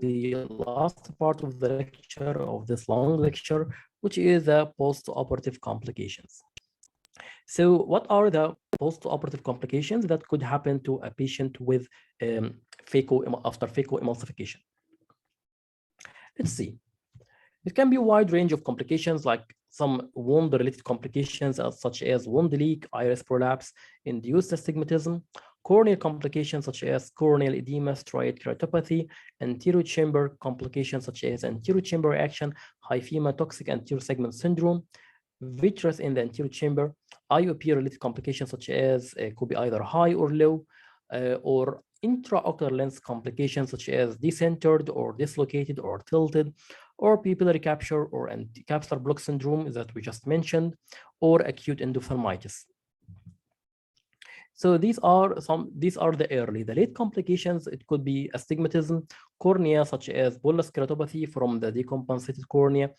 the last part of the lecture, of this long lecture, which is the post-operative complications. So what are the post-operative complications that could happen to a patient with after phacoemulsification? Let's see. It can be a wide range of complications, like some wound-related complications such as wound leak, iris prolapse, induced astigmatism, corneal complications such as corneal edema, striate keratopathy, anterior chamber complications such as anterior chamber reaction, hyphema, toxic anterior segment syndrome, vitreous in the anterior chamber, IOP-related complications such as could be either high or low, or intraocular lens complications such as decentered or dislocated or tilted, or pupillary capture or capsular block syndrome that we just mentioned, or acute endophthalmitis. So these are the early. The late complications, it could be astigmatism, cornea such as bullous keratopathy from the decompensated cornea,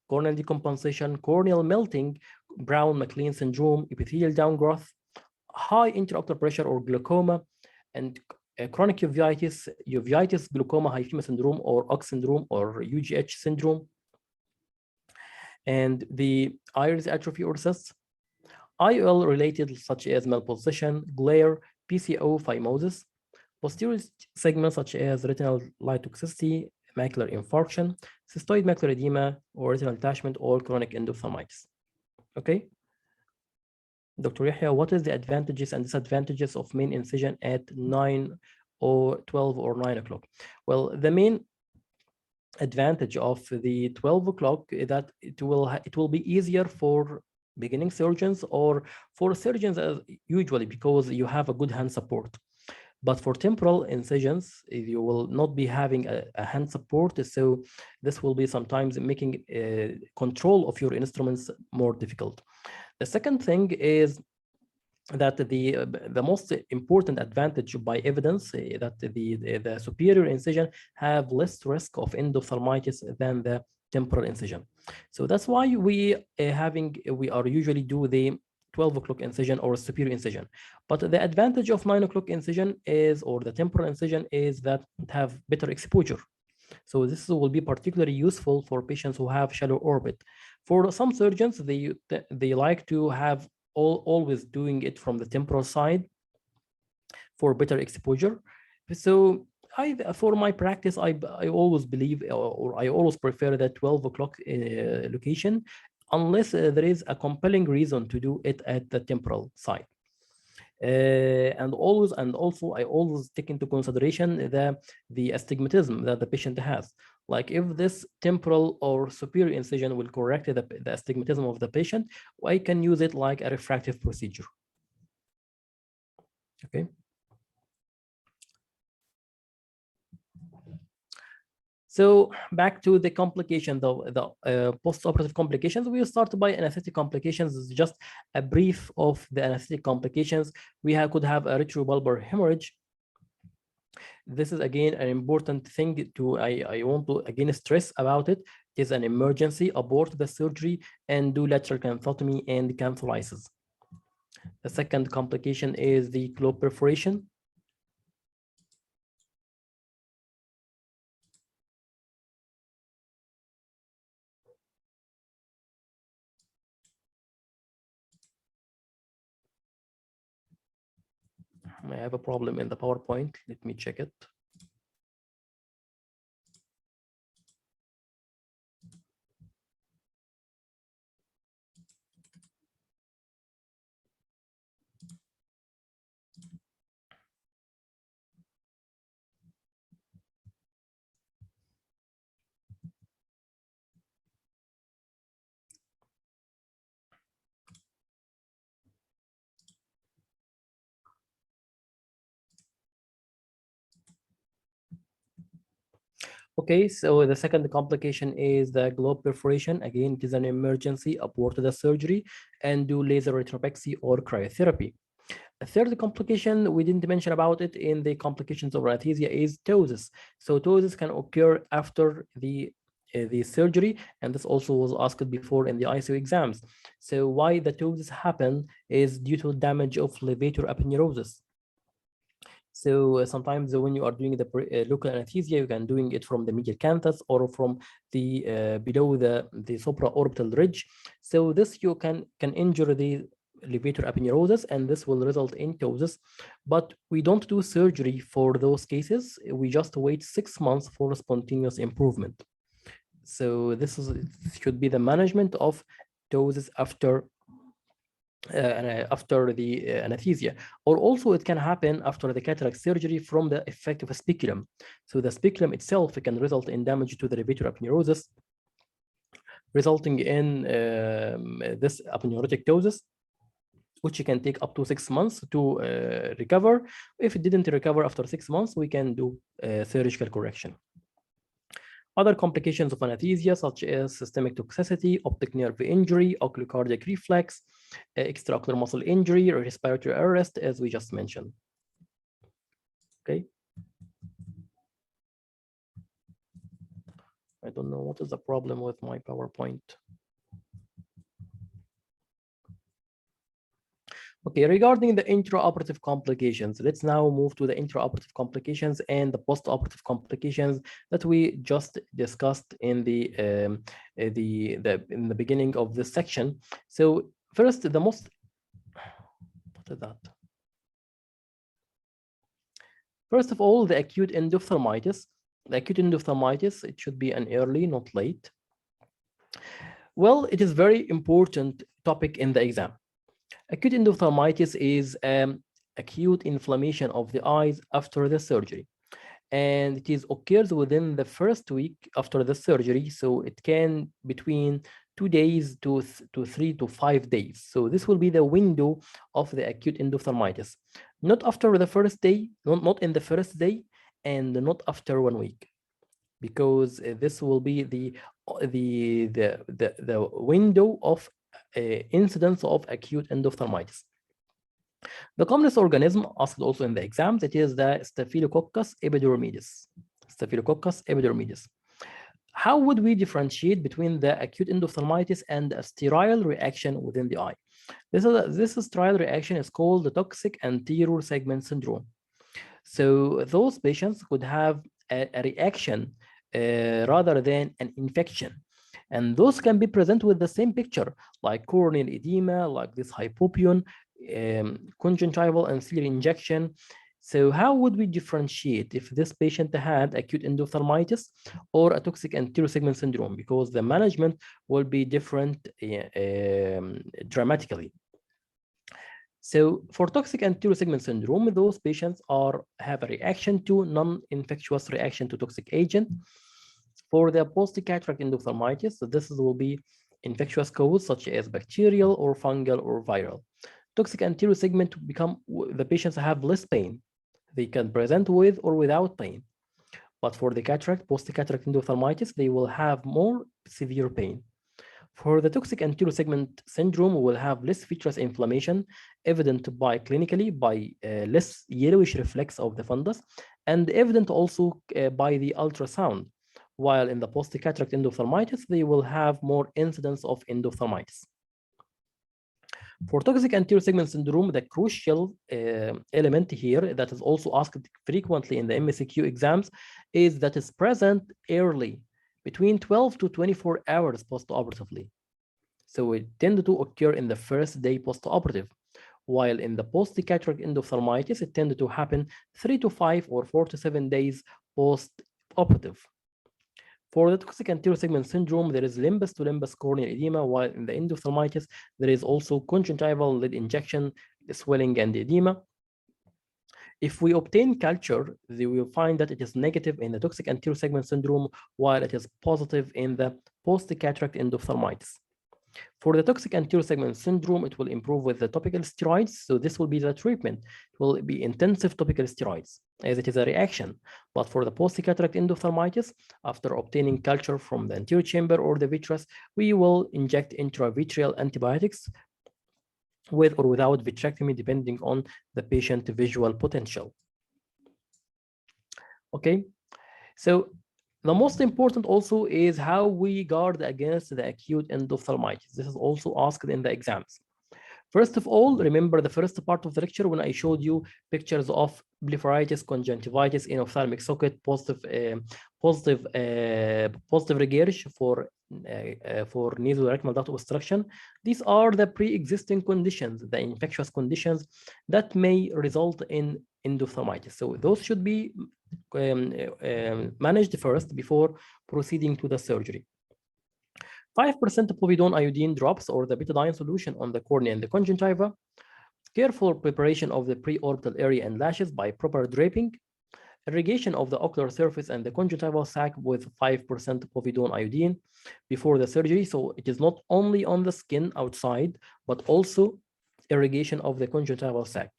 corneal decompensation, corneal melting, Brown-McLean syndrome, epithelial downgrowth, high intraocular pressure or glaucoma, and chronic uveitis, glaucoma, hyphema syndrome, or OX syndrome, or UGH syndrome, and the iris atrophy or cysts, IOL related such as malposition, glare, PCO, phimosis, posterior segments such as retinal light toxicity, macular infarction, cystoid macular edema, or retinal detachment, or chronic endophthalmitis. Okay. Dr. Yahya, what is the advantages and disadvantages of main incision at 9 or 12 or 9 o'clock? Well, the main advantage of the 12 o'clock is that it will be easier for beginning surgeons or for surgeons usually, because you have a good hand support. But for temporal incisions, you will not be having a hand support, so this will be sometimes making control of your instruments more difficult. The second thing is that the most important advantage by evidence that the superior incision have less risk of endophthalmitis than the temporal incision. So that's why we are usually do the 12 o'clock incision or superior incision. But the advantage of 9 o'clock incision is, or the temporal incision, is that it have better exposure. So this will be particularly useful for patients who have shallow orbit. For some surgeons, they like to have always doing it from the temporal side for better exposure. So for my practice, I always believe, or I always prefer the 12 o'clock location, unless there is a compelling reason to do it at the temporal side. And also I always take into consideration the astigmatism that the patient has. Like if this temporal or superior incision will correct the astigmatism of the patient, I can use it like a refractive procedure. Okay. So back to the complication, the post-operative complications. We will start by anesthetic complications. This is just a brief of the anesthetic complications. We could have a retrobulbar hemorrhage. This is again an important thing I want to again stress about it. It is an emergency. Abort the surgery and do lateral canthotomy and cantholysis. The second complication is the globe perforation. I have a problem in the PowerPoint. Let me check it. Okay, so the second complication is the globe perforation. Again, it is an emergency. Abort the surgery and do laser retropexy or cryotherapy. A third complication, we didn't mention about it in the complications of anesthesia, is ptosis. So ptosis can occur after the surgery, and this also was asked before in the ICU exams. So why the ptosis happen is due to damage of levator aponeurosis. So sometimes when you are doing the local anesthesia, you can doing it from the medial canthus or from the below the supraorbital ridge. So this you can injure the levator aponeurosis, and this will result in ptosis. But we don't do surgery for those cases. We just wait 6 months for spontaneous improvement. So this should be the management of ptosis after the anesthesia, or also it can happen after the cataract surgery from the effect of a speculum. So the speculum itself can result in damage to the levator aponeurosis, resulting in this aponeurotic ptosis, which can take up to 6 months to recover. If it didn't recover after 6 months, we can do surgical correction. Other complications of anesthesia, such as systemic toxicity, optic nerve injury, oculocardiac reflex, extraocular muscle injury, or respiratory arrest, as we just mentioned. Okay. I don't know what is the problem with my PowerPoint. Okay, regarding the intraoperative complications, let's now move to the intraoperative complications and the postoperative complications that we just discussed in the beginning of this section. So first, what is that? First of all, the acute endophthalmitis. The acute endophthalmitis, it should be an early, not late. Well, it is very important topic in the exam. Acute endophthalmitis is acute inflammation of the eyes after the surgery, and it occurs within the first week after the surgery. So it can between 2 days to 3 to 5 days. So this will be the window of the acute endophthalmitis. Not after the first day, not in the first day, and not after 1 week, because this will be the window of incidence of acute endophthalmitis. The commonest organism asked also in the exams, it is the Staphylococcus epidermidis. Staphylococcus epidermidis. How would we differentiate between the acute endophthalmitis and a sterile reaction within the eye? This sterile reaction is called the toxic anterior segment syndrome. So those patients could have a reaction rather than an infection. And those can be present with the same picture, like corneal edema, like this hypopyon, conjunctival and ciliary injection. So how would we differentiate if this patient had acute endophthalmitis or a toxic anterior segment syndrome? Because the management will be different dramatically. So for toxic anterior segment syndrome, those patients have a reaction to non-infectious reaction to toxic agent. For the post-cataract endophthalmitis, so this will be infectious cause such as bacterial or fungal or viral. Toxic anterior segment the patients have less pain. They can present with or without pain. But for the cataract, post-cataract endophthalmitis, they will have more severe pain. For the toxic anterior segment syndrome, we will have less vitreous inflammation, evident clinically by less yellowish reflex of the fundus, and evident also by the ultrasound. While in the post-cataract endophthalmitis, they will have more incidence of endophthalmitis. For toxic anterior segment syndrome, the crucial element here that is also asked frequently in the MCQ exams is that it's present early, between 12 to 24 hours postoperatively. So it tended to occur in the first day postoperative, while in the post-cataract endophthalmitis, it tended to happen 3 to 5 or 4 to 7 days postoperative. For the toxic anterior segment syndrome, there is limbus to limbus corneal edema, while in the endophthalmitis, there is also conjunctival lead injection, swelling, and edema. If we obtain culture, we will find that it is negative in the toxic anterior segment syndrome, while it is positive in the post-cataract endophthalmitis. For the toxic anterior segment syndrome, it will improve with the topical steroids. So this will be the treatment. It will be intensive topical steroids, as it is a reaction. But for the post-cataract endophthalmitis, after obtaining culture from the anterior chamber or the vitreous, we will inject intravitreal antibiotics with or without vitrectomy, depending on the patient visual potential. Okay, so the most important also is how we guard against the acute endophthalmitis. This is also asked in the exams. First of all, remember the first part of the lecture when I showed you pictures of blepharitis, conjunctivitis in ophthalmic socket, positive regurg for nasolacrimal duct obstruction. These are the pre-existing conditions, the infectious conditions that may result in endophthalmitis. So those should be managed first before proceeding to the surgery. 5% povidone iodine drops or the betadine solution on the cornea and the conjunctiva. Careful preparation of the preorbital area and lashes by proper draping. Irrigation of the ocular surface and the conjunctival sac with 5% povidone iodine before the surgery. So it is not only on the skin outside, but also irrigation of the conjunctival sac.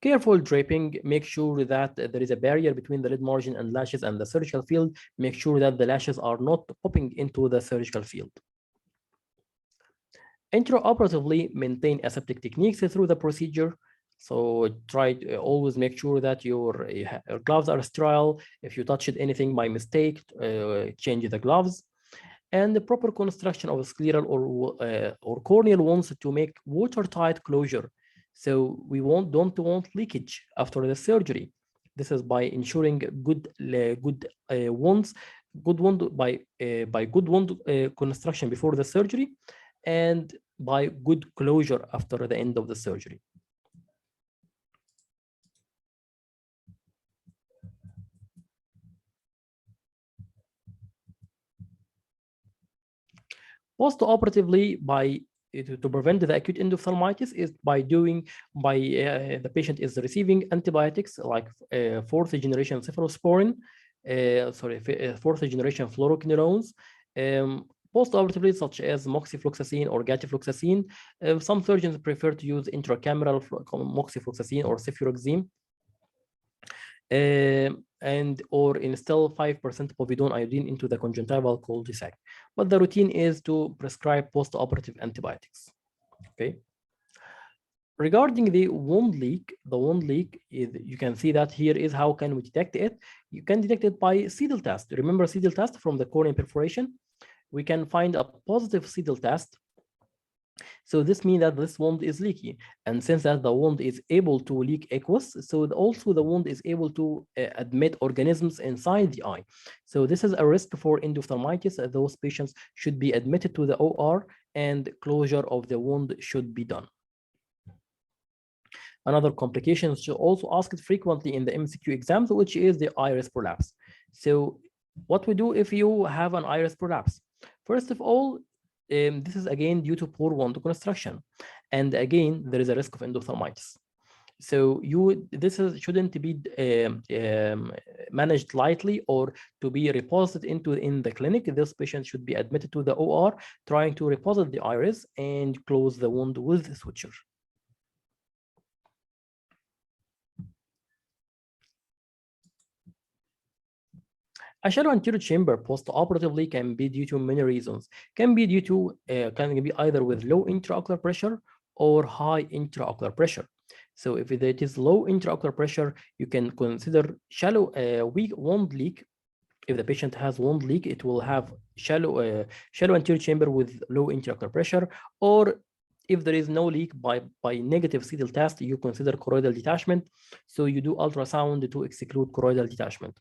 Careful draping, make sure that there is a barrier between the lid margin and lashes and the surgical field. Make sure that the lashes are not popping into the surgical field. Intraoperatively, maintain aseptic techniques through the procedure. So try to always make sure that your gloves are sterile. If you touched anything by mistake, change the gloves. And the proper construction of scleral or corneal wounds to make watertight closure. So we don't want leakage after the surgery. This is by ensuring good wounds, good wound by good wound construction before the surgery, and by good closure after the end of the surgery. Post-operatively, to prevent the acute endophthalmitis is by the patient is receiving antibiotics like fourth generation cephalosporin, fourth generation fluoroquinolones, post-operatively such as moxifloxacin or gatifloxacin. Some surgeons prefer to use intracameral moxifloxacin or cefuroxime. Or instill 5% povidone iodine into the conjunctival cul-de-sac. But the routine is to prescribe post-operative antibiotics. Okay. Regarding the wound leak is, you can see that here is how can we detect it. You can detect it by Seidel test. Remember Seidel test from the corneal perforation? We can find a positive Seidel test. So this means that this wound is leaky, and since that the wound is able to leak aqueous, so also the wound is able to admit organisms inside the eye. So this is a risk for endophthalmitis. Those patients should be admitted to the OR, and closure of the wound should be done. Another complication is also asked frequently in the MCQ exams, which is the iris prolapse. So what we do if you have an iris prolapse? First of all, this is again due to poor wound construction, and again there is a risk of endophthalmitis. So shouldn't be managed lightly or to be reposited in the clinic. This patient should be admitted to the OR, trying to reposit the iris and close the wound with the suture. A shallow anterior chamber post-operatively can be due to many reasons. Can be either with low intraocular pressure or high intraocular pressure. So if it is low intraocular pressure, you can consider shallow weak wound leak. If the patient has wound leak, it will have shallow anterior chamber with low intraocular pressure. Or if there is no leak, by negative Seidel test, you consider choroidal detachment. So you do ultrasound to exclude choroidal detachment.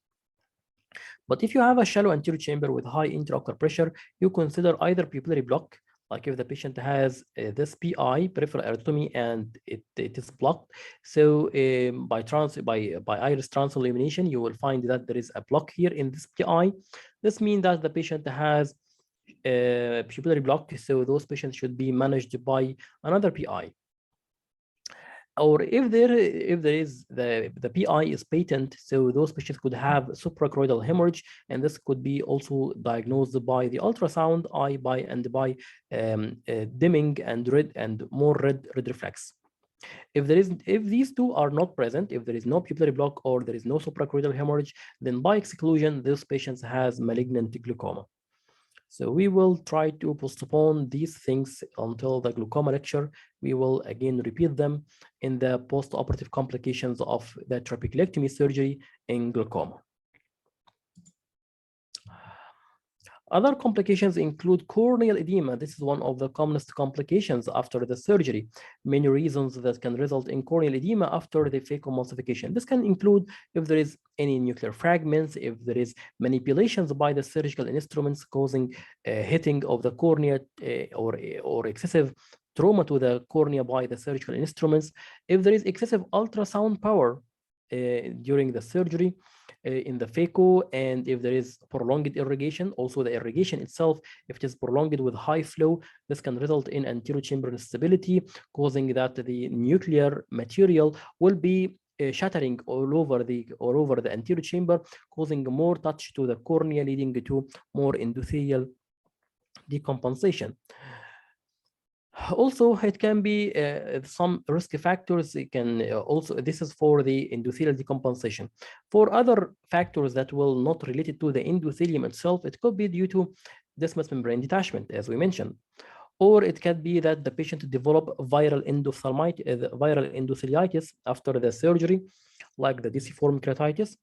But if you have a shallow anterior chamber with high intraocular pressure, you consider either pupillary block, like if the patient has this PI, peripheral iridotomy, and it is blocked. So by iris transillumination, you will find that there is a block here in this PI. This means that the patient has pupillary block, so those patients should be managed by another PI. Or if there is the PI is patent, so those patients could have suprachoroidal hemorrhage, and this could be also diagnosed by the ultrasound eye by dimming and more red reflex. If these two are not present, if there is no pupillary block or there is no suprachoroidal hemorrhage, then by exclusion, this patient has malignant glaucoma. So we will try to postpone these things until the glaucoma lecture. We will again repeat them in the post-operative complications of the trabeculectomy surgery in glaucoma. Other complications include corneal edema. This is one of the commonest complications after the surgery. Many reasons that can result in corneal edema after the phacoemulsification. This can include if there is any nuclear fragments, if there is manipulations by the surgical instruments causing hitting of the cornea or excessive trauma to the cornea by the surgical instruments, if there is excessive ultrasound power during the surgery, in the phaco, and if there is prolonged irrigation, also the irrigation itself, if it is prolonged with high flow, this can result in anterior chamber instability, causing that the nuclear material will be shattering all over the anterior chamber, causing more touch to the cornea, leading to more endothelial decompensation. Also, it can be some risk factors. It can also, this is for the endothelial decompensation. For other factors that will not related to the endothelium itself, it could be due to desmus membrane detachment, as we mentioned. Or it can be that the patient develop viral endotheliitis after the surgery, like the deciform keratitis,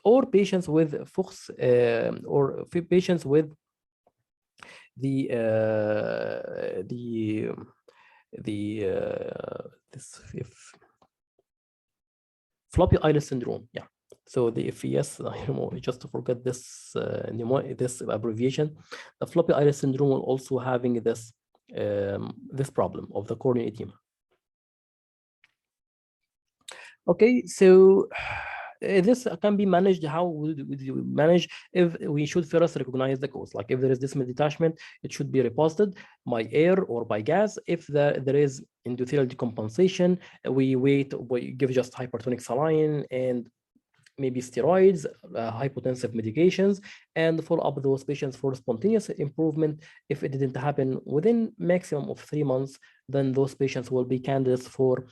or patients with Fuchs, or patients with the floppy eyelid syndrome. Yeah. So the FES, just to forget this this abbreviation, the floppy eyelid syndrome will also having this this problem of the corneal edema. Okay, so this can be managed. How would you manage? If we should first recognize the cause, like if there is desmus detachment, it should be reposted by air or by gas. If there is endothelial decompensation, we give just hypertonic saline and maybe steroids, hypotensive medications, and follow up those patients for spontaneous improvement. If it didn't happen within maximum of 3 months, then those patients will be candidates for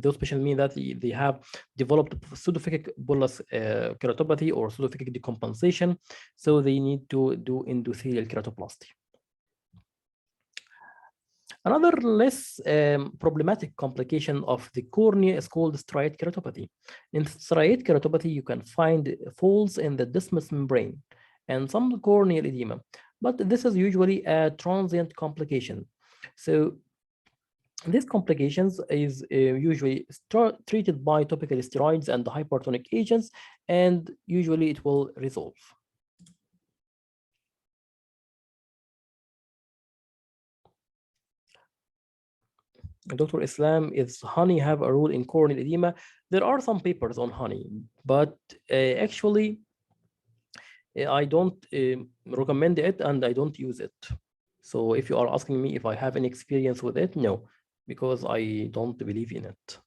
those patients mean that they have developed pseudophakic bullous keratopathy or pseudophakic decompensation, so they need to do endothelial keratoplasty. Another less problematic complication of the cornea is called striate keratopathy. In striate keratopathy, you can find folds in the desmus membrane and some corneal edema, but this is usually a transient complication. So these complications is usually treated by topical steroids and hypertonic agents, and usually it will resolve. Dr. Islam, is honey have a role in corneal edema? There are some papers on honey, but actually I don't recommend it and I don't use it. So if you are asking me if I have any experience with it, no, because I don't believe in it.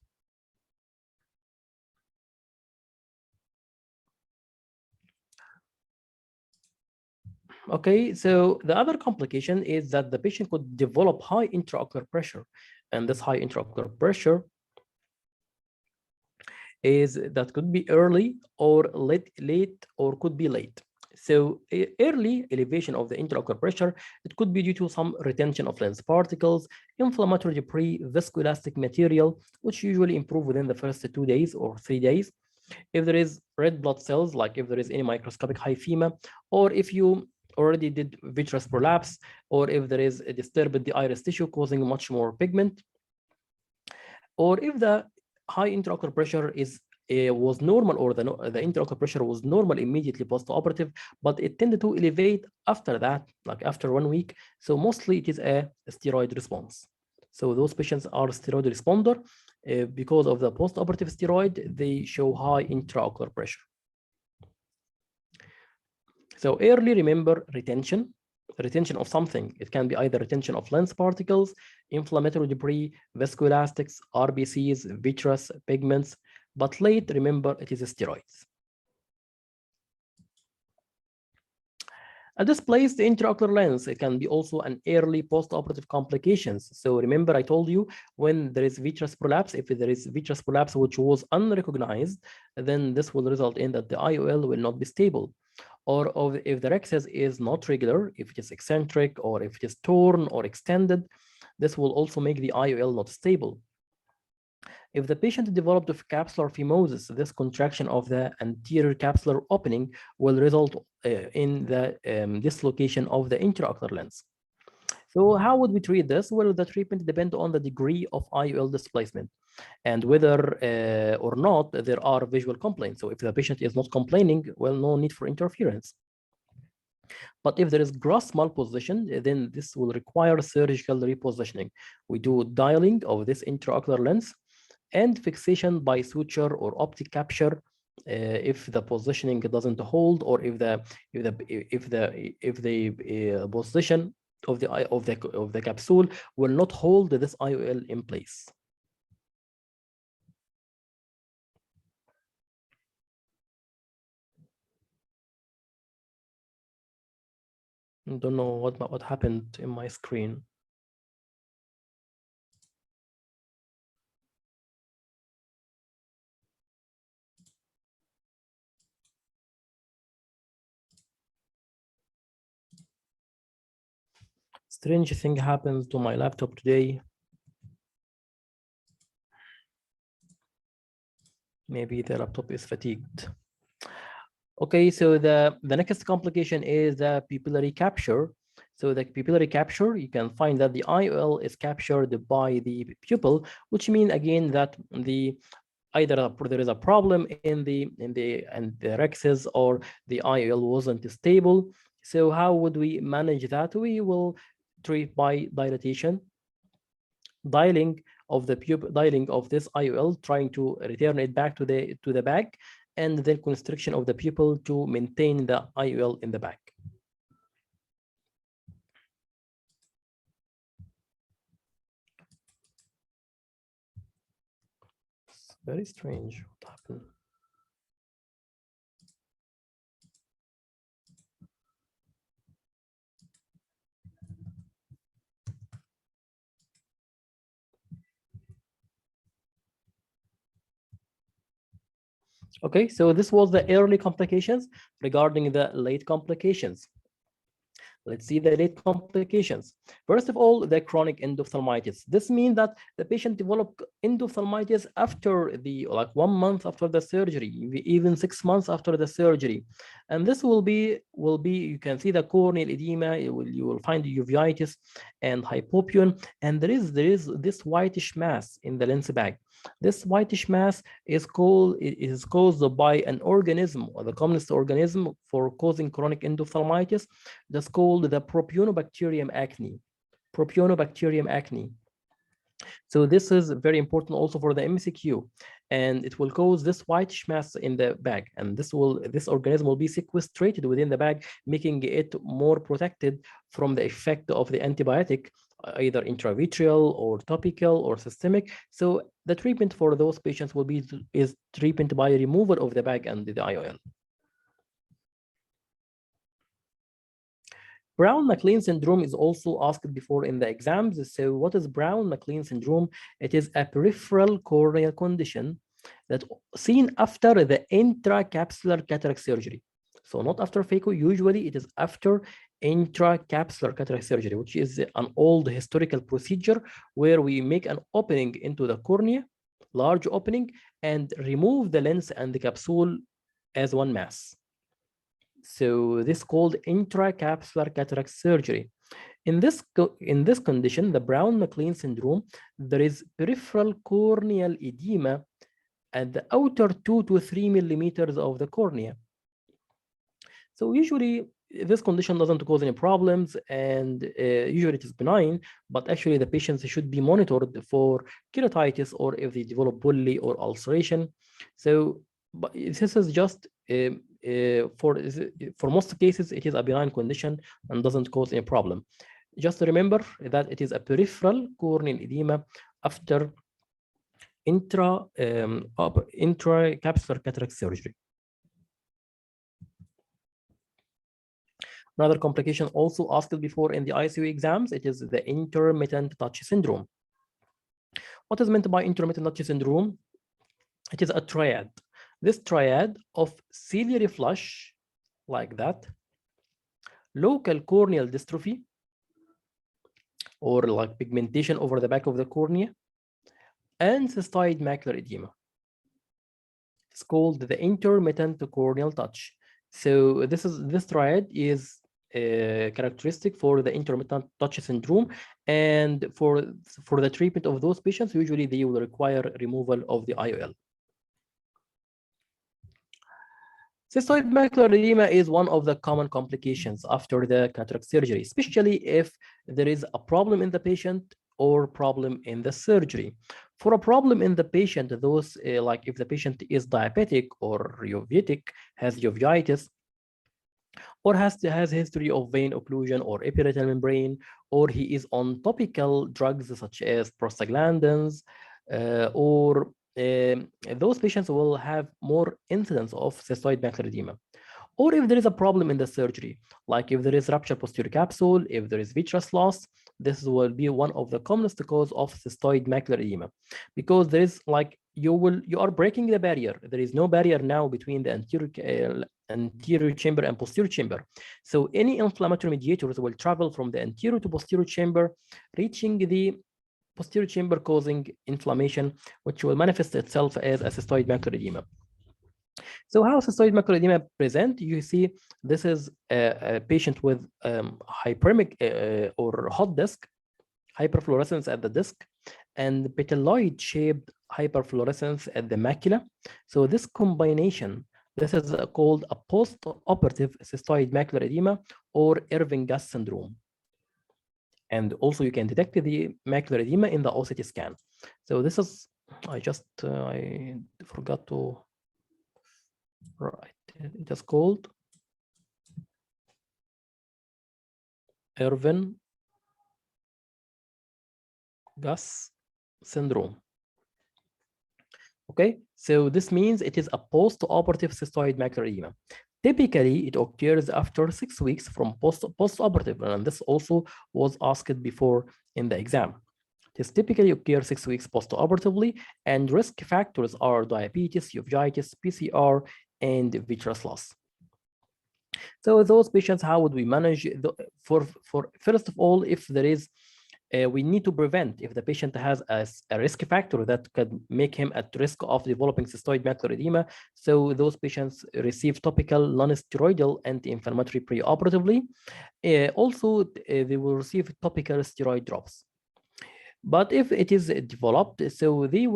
Okay, so the other complication is that the patient could develop high intraocular pressure, and this high intraocular pressure is that could be early or late or could be late. So early elevation of the intraocular pressure, it could be due to some retention of lens particles, inflammatory debris, viscoelastic material, which usually improve within the first 2 days or 3 days. If there is red blood cells, like if there is any microscopic hyphema, or if you already did vitreous prolapse, or if there is a disturbed the iris tissue causing much more pigment, or if the high intraocular pressure is was normal, or the intraocular pressure was normal immediately post-operative, but it tended to elevate after that, like after 1 week. So mostly it is a steroid response. So those patients are steroid responder. Because of the post-operative steroid, they show high intraocular pressure. So early, remember retention of something. It can be either retention of lens particles, inflammatory debris, viscoelastics, RBCs, vitreous, pigments, but late, remember, it is steroids. A displaced intraocular lens, it can be also an early post-operative complications. So remember, I told you when there is vitreous prolapse, if there is vitreous prolapse which was unrecognized, then this will result in that the IOL will not be stable. Or if the rhexis is not regular, if it is eccentric, or if it is torn or extended, this will also make the IOL not stable. If the patient developed of capsular phimosis, this contraction of the anterior capsular opening will result in the dislocation of the intraocular lens. So how would we treat this? Well, the treatment depends on the degree of IOL displacement and whether or not there are visual complaints. So if the patient is not complaining, well, no need for interference. But if there is gross malposition, then this will require surgical repositioning. We do dialing of this intraocular lens and fixation by suture or optic capture if the positioning doesn't hold, or if the position of the capsule will not hold this IOL in place. I don't know what happened in my screen. Strange thing happens to my laptop today. Maybe the laptop is fatigued. Okay, so the next complication is the pupillary capture. So the pupillary capture, you can find that the IOL is captured by the pupil, which means again that either there is a problem in the rhexis, or the IOL wasn't stable. So how would we manage that? We will treat by dilatation, dialing of the pupil, dialing of this IOL, trying to return it back to the bag, and then constriction of the pupil to maintain the IOL in the bag. It's very strange what happened. Okay, so this was the early complications. Regarding the late complications, let's see the late complications. First of all, the chronic endophthalmitis. This means that the patient developed endophthalmitis after like 1 month after the surgery, even 6 months after the surgery. And this will be, you can see the corneal edema, you will find uveitis and hypopyon, and there is this whitish mass in the lens bag. This whitish mass is caused by an organism, or the commonest organism for causing chronic endophthalmitis. That's called the Propionibacterium acne. Propionibacterium acne. So this is very important also for the MCQ, and it will cause this whitish mass in the bag, and this organism will be sequestrated within the bag, making it more protected from the effect of the antibiotic, either intravitreal or topical or systemic. So the treatment for those patients will be treatment by removal of the bag and the IOL. Brown-McLean syndrome is also asked before in the exams. So what is Brown-McLean syndrome? It is a peripheral corneal condition that seen after the intracapsular cataract surgery. So not after phaco, usually it is after intracapsular cataract surgery, which is an old historical procedure where we make an opening into the cornea, large opening, and remove the lens and the capsule as one mass. So this is called intracapsular cataract surgery. In this condition, the Brown-McLean syndrome, there is peripheral corneal edema at the outer 2 to 3 millimeters of the cornea. So usually this condition doesn't cause any problems, and usually it is benign, but actually the patients should be monitored for keratitis, or if they develop bullae or ulceration. So but this is just for most cases, it is a benign condition and doesn't cause any problem. Just remember that it is a peripheral corneal edema after intracapsular cataract surgery. Another complication also asked before in the ICU exams, it is the intermittent touch syndrome. What is meant by intermittent touch syndrome? It is a triad. This triad of ciliary flush, like that, local corneal dystrophy, or like pigmentation over the back of the cornea, and cystoid macular edema. It's called the intermittent corneal touch. So this triad is characteristic for the intermittent touch syndrome, and for the treatment of those patients, usually they will require removal of the IOL. Cystoid macular edema is one of the common complications after the cataract surgery, especially if there is a problem in the patient or problem in the surgery. For a problem in the patient, those like if the patient is diabetic or uveitic, has uveitis, or has history of vein occlusion or epiretinal membrane, or he is on topical drugs such as prostaglandins, or those patients will have more incidence of cystoid macular edema. Or if there is a problem in the surgery, like if there is ruptured posterior capsule, if there is vitreous loss, this will be one of the commonest cause of cystoid macular edema, because there is like you are breaking the barrier. There is no barrier now between the anterior chamber and posterior chamber. So any inflammatory mediators will travel from the anterior to posterior chamber, reaching the posterior chamber, causing inflammation, which will manifest itself as a cystoid macular edema. So how cystoid macular edema present? You see, this is a patient with hyperemic or hot disk, hyperfluorescence at the disc, and petalloid-shaped hyperfluorescence at the macula. So this combination, this is called a post-operative cystoid macular edema or Irving-Guss syndrome. And also you can detect the macular edema in the OCT scan. So this is, I forgot to write, it is called Irving-Guss syndrome. Okay, so this means it is a post-operative cystoid macular edema. Typically, it occurs after 6 weeks from post-operative, and this also was asked before in the exam. This typically occurs 6 weeks post-operatively, and risk factors are diabetes, uveitis, PCR, and vitreous loss. So those patients, how would we manage? For first of all, if there is we need to prevent if the patient has a risk factor that could make him at risk of developing cystoid macular edema. So those patients receive topical non-steroidal anti-inflammatory preoperatively. Also, they will receive topical steroid drops. But if it is developed, so they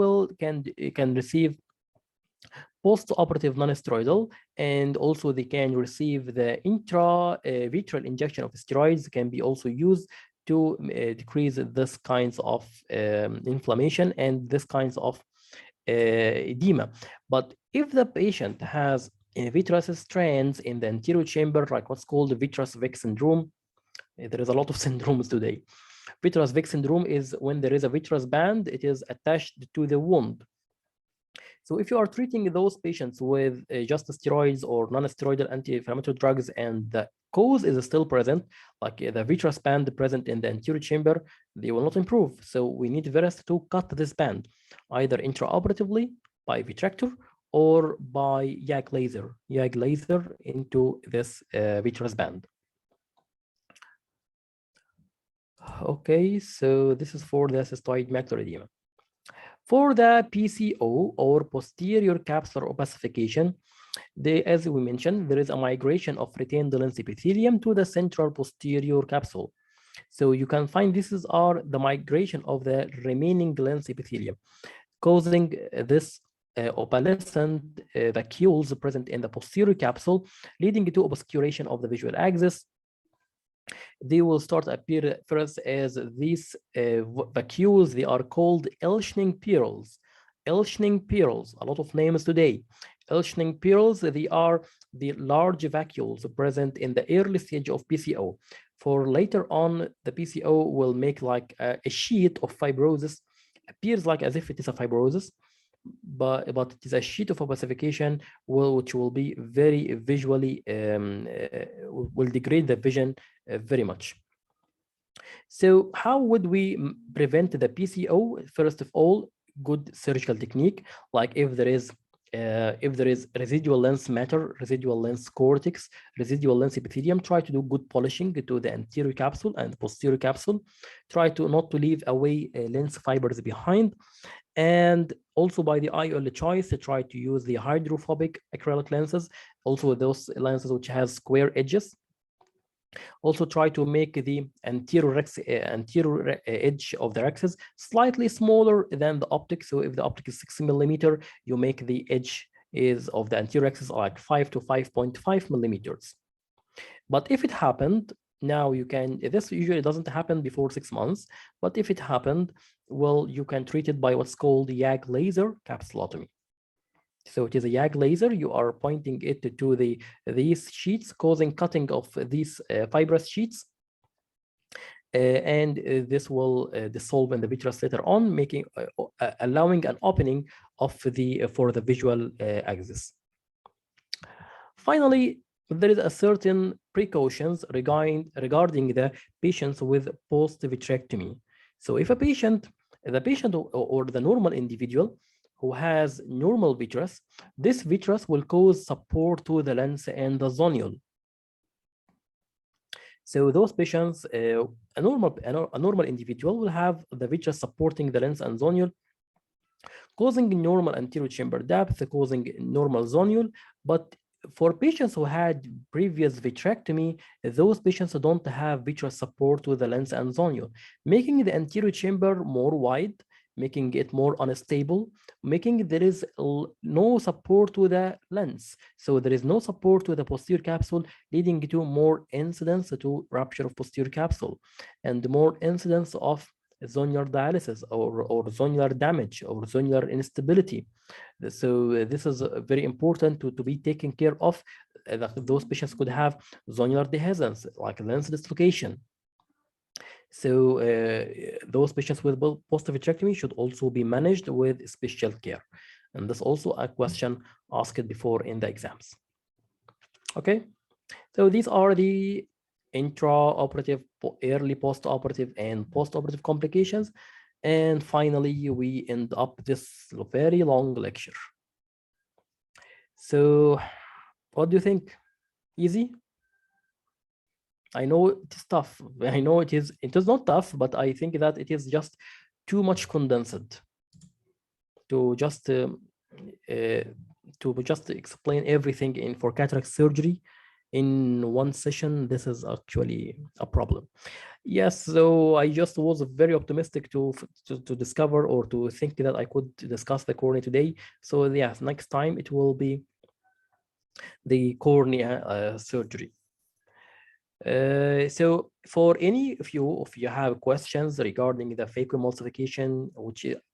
can receive post-operative non-steroidal, and also they can receive the intravitreal injection of steroids can be also used to decrease this kinds of inflammation and this kinds of edema. But if the patient has vitreous strands in the anterior chamber, like what's called vitreous Vick syndrome, there is a lot of syndromes today. Vitreous Vick syndrome is when there is a vitreous band, it is attached to the wound. So if you are treating those patients with just steroids or non-steroidal anti-inflammatory drugs and the cause is still present, like the vitreous band present in the anterior chamber, they will not improve. So we need Verest to cut this band, either intraoperatively by vitrector or by YAG laser into this vitreous band. Okay, so this is for the cystoid macular edema. For the PCO or posterior capsular opacification, as we mentioned, there is a migration of retained lens epithelium to the central posterior capsule. So you can find these are the migration of the remaining lens epithelium, causing this opalescent vacuoles present in the posterior capsule, leading to obscuration of the visual axis. They will start appear first as these vacuoles. They are called Elschning-Pearls. Elschning-Pearls, a lot of names today. Elschning-Pearls, they are the large vacuoles present in the early stage of PCO. For later on, the PCO will make like a sheet of fibrosis, appears like as if it is a fibrosis, but it is a sheet of opacification which will be very visually, will degrade the vision very much. So how would we prevent the PCO? First of all, good surgical technique, like if there is if there is residual lens matter, residual lens cortex, residual lens epithelium, try to do good polishing to the anterior capsule and posterior capsule. Try to not to leave away lens fibers behind. And also by the IOL choice, try to use the hydrophobic acrylic lenses, also those lenses which has square edges. Also try to make the anterior edge of the rexes slightly smaller than the optic. So if the optic is 6 millimeter, you make the edge is of the anterior rexes like 5 to 5.5 millimeters. But if it happened, now you can, this usually doesn't happen before 6 months, but if it happened, well, you can treat it by what's called YAG laser capsulotomy. So it is a YAG laser. You are pointing it to these sheets, causing cutting of these fibrous sheets. And this will dissolve in the vitreous later on, making allowing an opening of for the visual axis. Finally, there is a certain precautions regarding the patients with post-vitrectomy. So if the patient or the normal individual who has normal vitreous, this vitreous will cause support to the lens and the zonule. So those patients, a normal individual will have the vitreous supporting the lens and zonule, causing normal anterior chamber depth, causing normal zonule. But for patients who had previous vitrectomy, those patients don't have vitreous support to the lens and zonule, making the anterior chamber more wide, making it more unstable, making there is no support to the lens. So there is no support to the posterior capsule, leading to more incidence to rupture of posterior capsule and more incidence of zonular dialysis or zonular damage or zonular instability. So this is very important to be taken care of. Those patients could have zonular dehiscence, like lens dislocation. So those patients with post-vitrectomy should also be managed with special care. And that's also a question asked before in the exams. Okay, so these are the intraoperative, early post-operative, and post-operative complications. And finally, we end up this very long lecture. So what do you think? Easy? I know it's tough. I know it is not tough, but I think that it is just too much condensed to just explain everything for cataract surgery in one session. This is actually a problem. Yes, so I just was very optimistic to discover or to think that I could discuss the cornea today. So yes, next time it will be the cornea surgery. So for any of you, if you have questions regarding the phacoemulsification,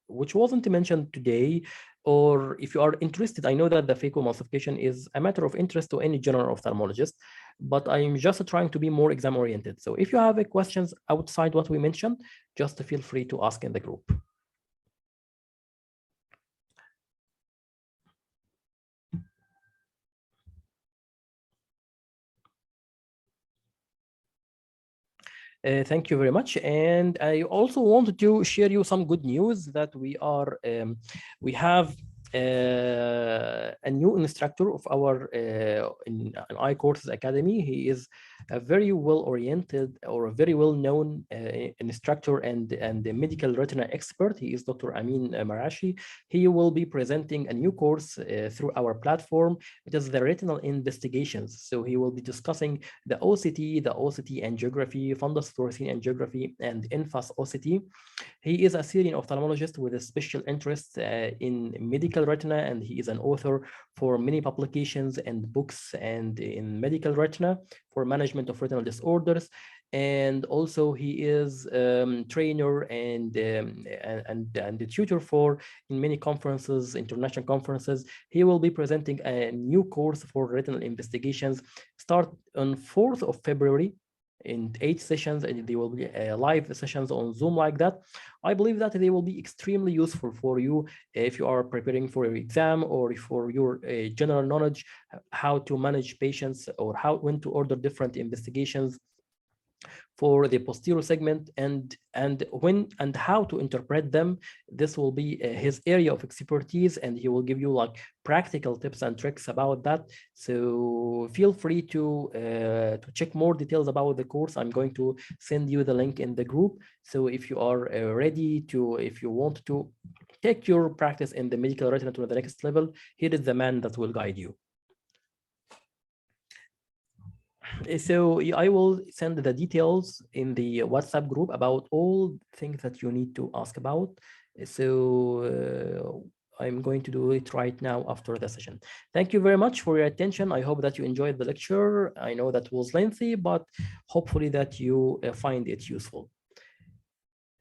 which wasn't mentioned today, or if you are interested, I know that the phacoemulsification is a matter of interest to any general ophthalmologist, but I'm just trying to be more exam oriented. So if you have questions outside what we mentioned, just feel free to ask in the group. Thank you very much. And I also wanted to share you some good news that we have a new instructor of our in iCourses Academy. He is a very well-oriented or a very well-known instructor and a medical retina expert. He is Dr. Amin Marashi. He will be presenting a new course through our platform. It is the retinal investigations. So he will be discussing the OCT, the OCT angiography, fundus fluorescein angiography, and INFAS OCT. He is a Syrian ophthalmologist with a special interest in medical retina, and he is an author for many publications and books and in medical retina for management of retinal disorders. And also he is trainer and the tutor for in many conferences, international conferences. He will be presenting a new course for retinal investigations, start on 4th of February in 8 sessions, and they will be live sessions on Zoom like that. I believe that they will be extremely useful for you if you are preparing for your exam or for your general knowledge, how to manage patients or when to order different investigations for the posterior segment and when and how to interpret them. This will be his area of expertise, and he will give you like practical tips and tricks about that. So feel free to check more details about the course. I'm going to send you the link in the group. So if you are ready to, if you want to take your practice in the medical retina to the next level, here is the man that will guide you. So I will send the details in the WhatsApp group about all things that you need to ask about. So I'm going to do it right now after the session. Thank you very much for your attention. I hope that you enjoyed the lecture. I know that was lengthy, but hopefully that you find it useful.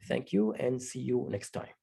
Thank you and see you next time.